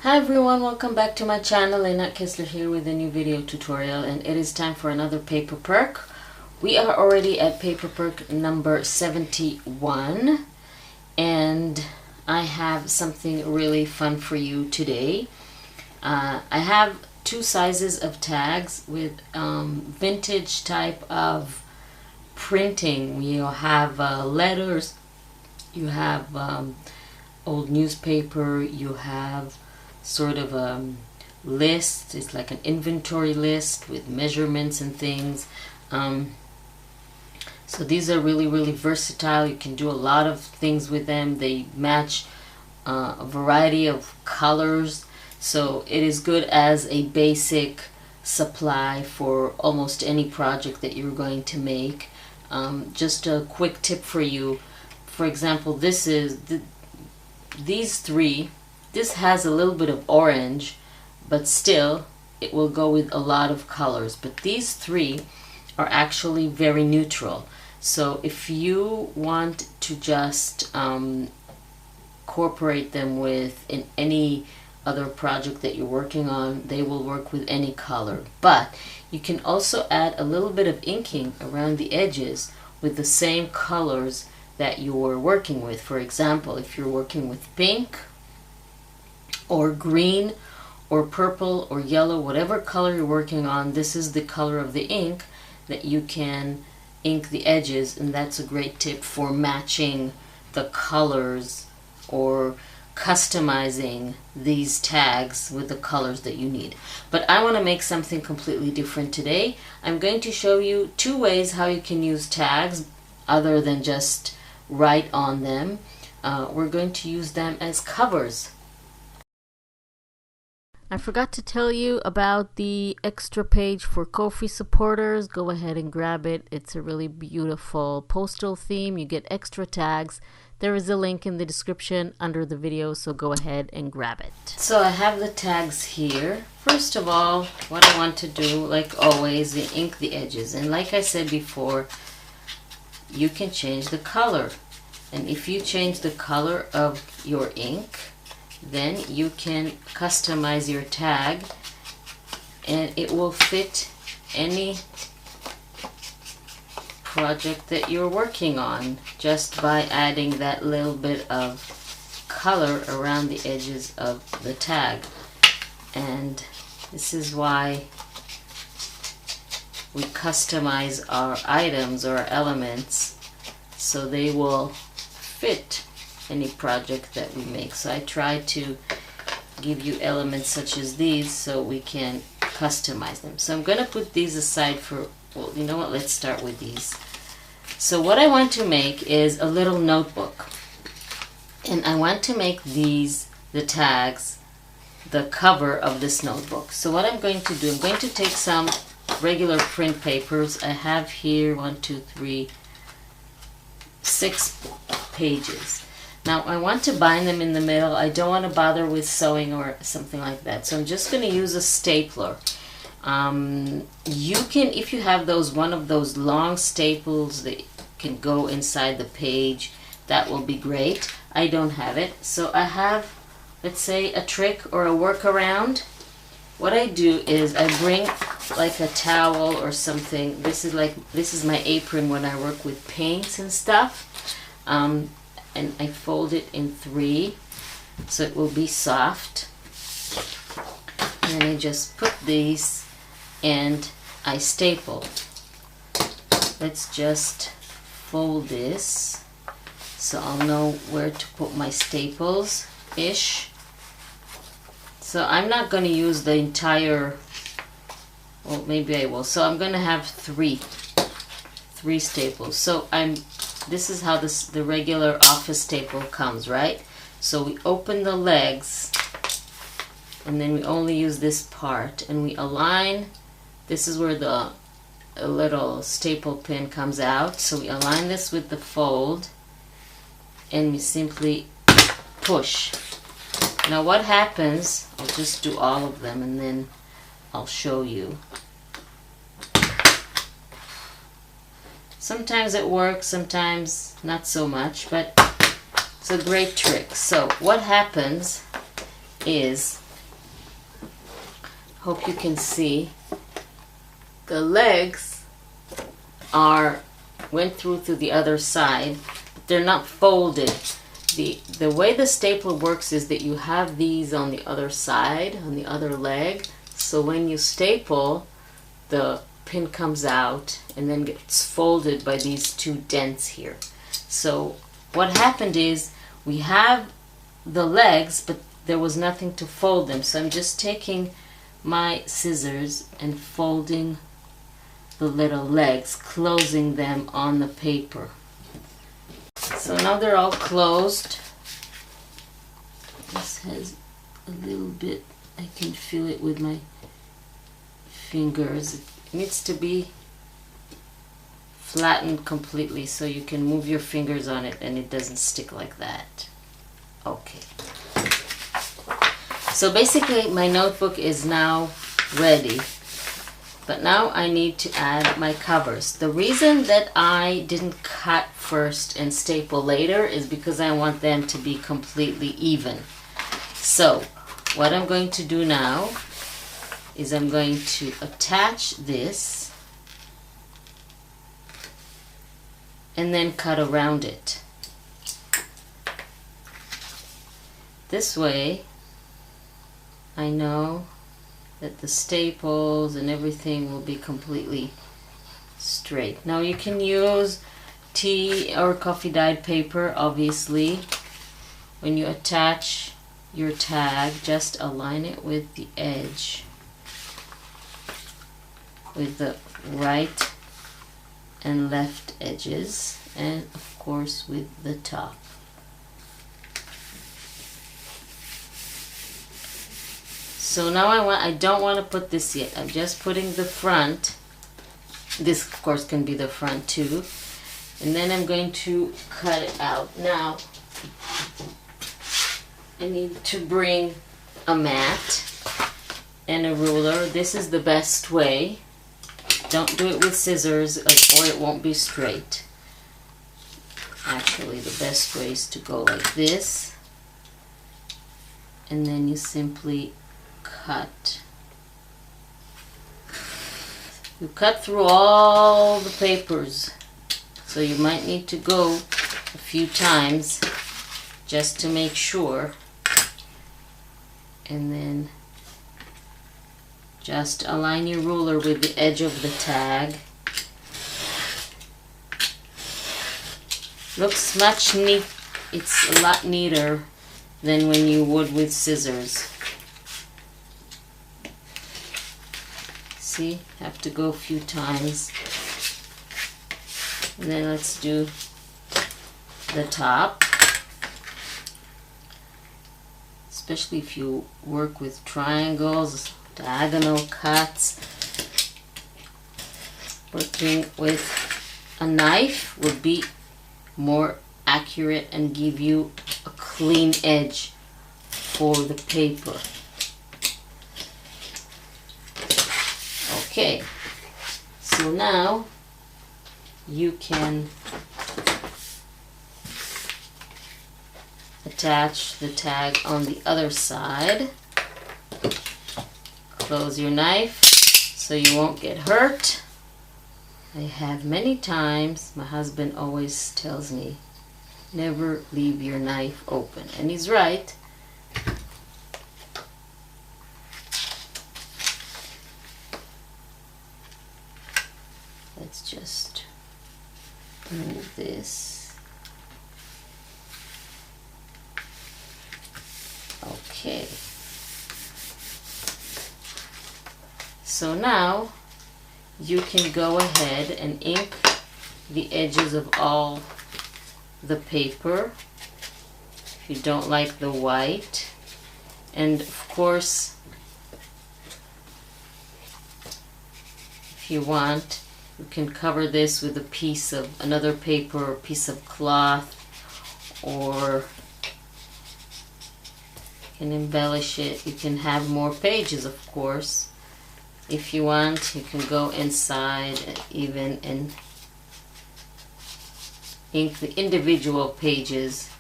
Hi everyone, welcome back to my channel. Lynette Kessler here with a new video tutorial, and it is time for another paper perk. We are already at paper perk number 71, and I have something really fun for you today. I have two sizes of tags with vintage type of printing. You have letters, you have old newspaper, you have sort of a list. It's like an inventory list with measurements and things. So these are really versatile. You can do a lot of things with them. They match a variety of colors, so it is good as a basic supply for almost any project that you're going to make. Just a quick tip for you. For example, this is these three. This has a little bit of orange, but still it will go with a lot of colors. But these three are actually very neutral. So if you want to just incorporate them in any other project that you're working on, they will work with any color. But you can also add a little bit of inking around the edges with the same colors that you're working with. For example, if you're working with pink or green or purple or yellow, whatever color you're working on, this is the color of the ink that you can ink the edges, and that's a great tip for matching the colors or customizing these tags with the colors that you need. But I want to make something completely different today. I'm going to show you two ways how you can use tags other than just write on them. We're going to use them as covers. I forgot to tell you about the extra page for Ko-fi supporters. Go ahead and grab it. It's a really beautiful postal theme. You get extra tags. There is a link in the description under the video, so go ahead and grab it. So I have the tags here. First of all, what I want to do, like always, is ink the edges. And like I said before, you can change the color. And if you change the color of your ink, then you can customize your tag and it will fit any project that you're working on just by adding that little bit of color around the edges of the tag. And this is why we customize our items or our elements so they will fit any project that we make. So I try to give you elements such as these so we can customize them. So I'm going to put these aside for, well, you know what, let's start with these. So what I want to make is a little notebook, and I want to make these the tags, the cover of this notebook. So what I'm going to do, I'm going to take some regular print papers. I have here 6 pages. Now I want to bind them in the middle. I don't want to bother with sewing or something like that. So I'm just going to use a stapler. You can, if you have one of those long staples that can go inside the page, that will be great. I don't have it. So I have, let's say, a trick or a workaround. What I do is I bring like a towel or something. This is my apron when I work with paints and stuff. And I fold it in 3 so it will be soft. And then I just put these and I staple. Let's just fold this so I'll know where to put my staples-ish. So I'm not going to use the entire, well, maybe I will. So I'm going to have 3 staples. So this is how the regular office staple comes, right? So we open the legs and then we only use this part and we align. This is where the little staple pin comes out. So we align this with the fold and we simply push. Now what happens, I'll just do all of them and then I'll show you. Sometimes it works, sometimes not so much, but it's a great trick. So what happens is hope you can see, the legs went through to the other side, but they're not folded. The way the stapler works is that you have these on the other side, on the other leg, so when you staple, the pin comes out and then gets folded by these two dents here. So what happened is we have the legs, but there was nothing to fold them, so I'm just taking my scissors and folding the little legs, closing them on the paper. So now they're all closed. This has a little bit, I can feel it with my fingers. It needs to be flattened completely so you can move your fingers on it and it doesn't stick like that. Okay. So basically my notebook is now ready. But now I need to add my covers. The reason that I didn't cut first and staple later is because I want them to be completely even. So what I'm going to do now is I'm going to attach this and then cut around it. This way I know that the staples and everything will be completely straight. Now you can use tea or coffee dyed paper, obviously. When you attach your tag, just align it with the edge, with the right and left edges, and of course with the top. So now I don't want to put this yet. I'm just putting the front. This of course can be the front too. And then I'm going to cut it out. Now I need to bring a mat and a ruler. This is the best way. Don't do it with scissors or it won't be straight. Actually, the best way is to go like this. And then you simply cut. You cut through all the papers, so you might need to go a few times just to make sure, and then just align your ruler with the edge of the tag. Looks much neat. It's a lot neater than when you would with scissors. See, have to go a few times. And then let's do the top. Especially if you work with triangles, diagonal cuts. Working with a knife would be more accurate and give you a clean edge for the paper. Okay, so now you can attach the tag on the other side. Close your knife so you won't get hurt. I have many times, my husband always tells me, never leave your knife open, and he's right. Let's just move this. Okay. So now you can go ahead and ink the edges of all the paper if you don't like the white. And of course, if you want, you can cover this with a piece of another paper or piece of cloth, or you can embellish it. You can have more pages, of course. If you want, you can go inside even and ink the individual pages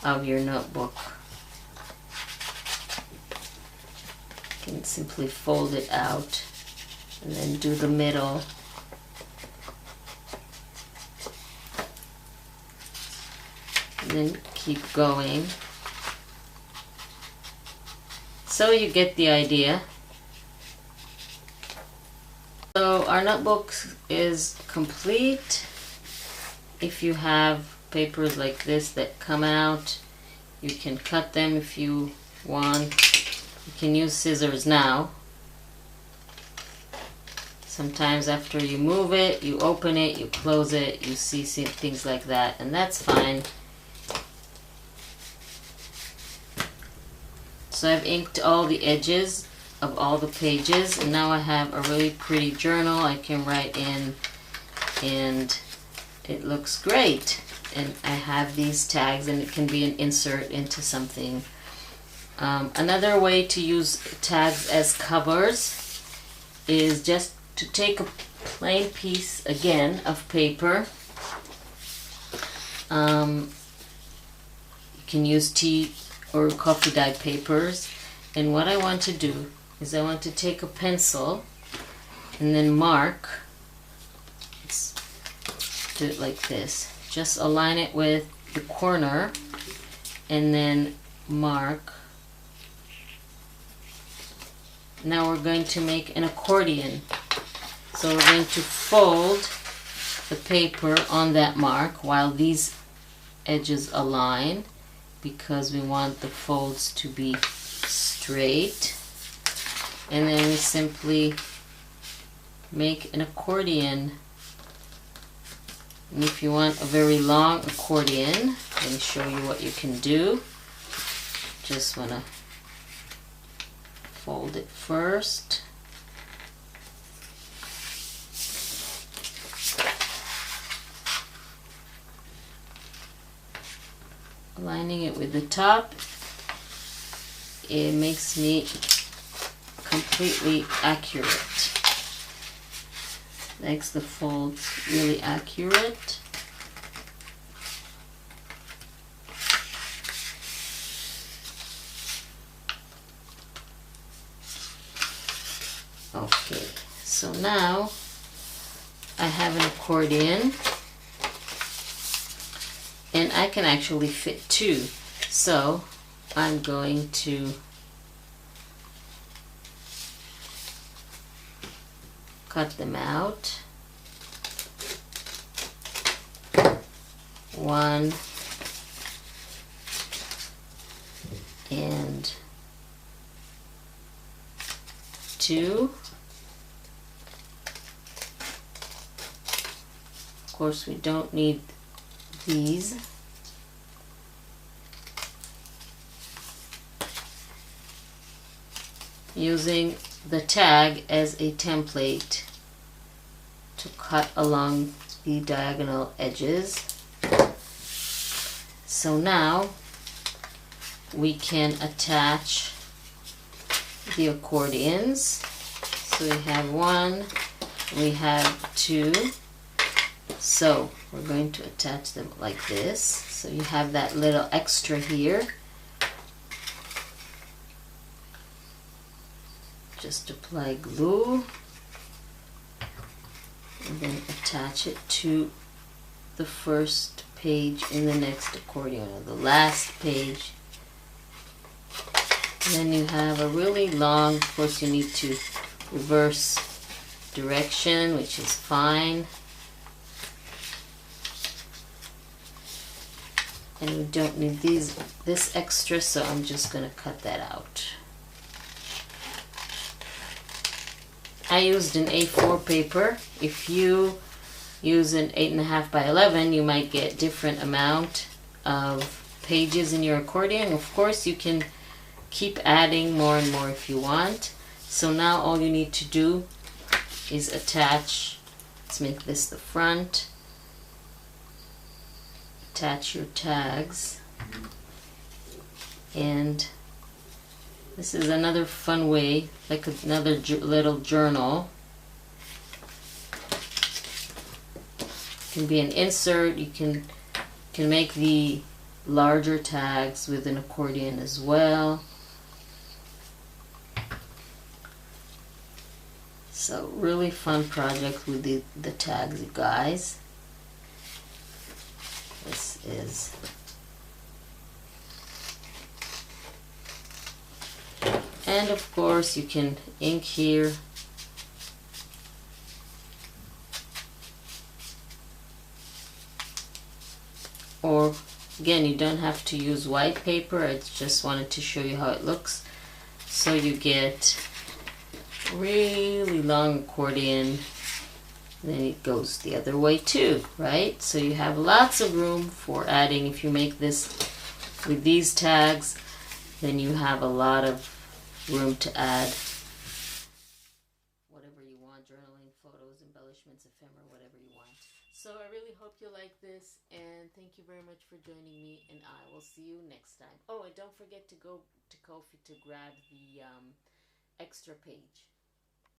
of your notebook. can simply fold it out and then do the middle. And then keep going. So you get the idea. So our notebook is complete. If you have papers like this that come out, you can cut them if you want. You can use scissors now. Sometimes after you move it, you open it, you close it, you see things like that, and that's fine. So I've inked all the edges of all the pages, and now I have a really pretty journal I can write in, and it looks great. And I have these tags, and it can be an insert into something. Another way to use tags as covers is just to take a plain piece again of paper. You can use tea or coffee dyed papers, and what I want to do is I want to take a pencil and then mark. Let's do it like this. Just align it with the corner and then mark. Now we're going to make an accordion. So we're going to fold the paper on that mark while these edges align, because we want the folds to be straight. And then we simply make an accordion. And if you want a very long accordion, let me show you what you can do. Just want to fold it first. Aligning it with the top, it makes me completely accurate. Makes the folds really accurate. Okay, so now I have an accordion, and I can actually fit two. So I'm going to cut them out. One and two. Of course, we don't need these. Using the tag as a template to cut along the diagonal edges. So now we can attach the accordions. So we have one, we have two. So we're going to attach them like this. So you have that little extra here. Just apply glue and then attach it to the first page in the next accordion, or the last page. And then you have a really long, of course you need to reverse direction, which is fine. And we don't need this extra, so I'm just going to cut that out. I used an A4 paper. If you use an 8.5 by 11, you might get different amount of pages in your accordion. Of course, you can keep adding more and more if you want. So now all you need to do is attach. Let's make this the front. Attach your tags, and this is another fun way, like another little journal. It can be an insert. You can make the larger tags with an accordion as well. So really fun project with the tags, you guys. This is and of course you can ink here. Or again, you don't have to use white paper. I just wanted to show you how it looks. So you get really long accordion, then it goes the other way too, right? So you have lots of room for adding. If you make this with these tags, then you have a lot of room to add whatever you want, journaling, photos, embellishments, ephemera, whatever you want. So I really hope you like this, and thank you very much for joining me, and I will see you next time. Oh, and don't forget to go to Ko-fi to grab the extra page.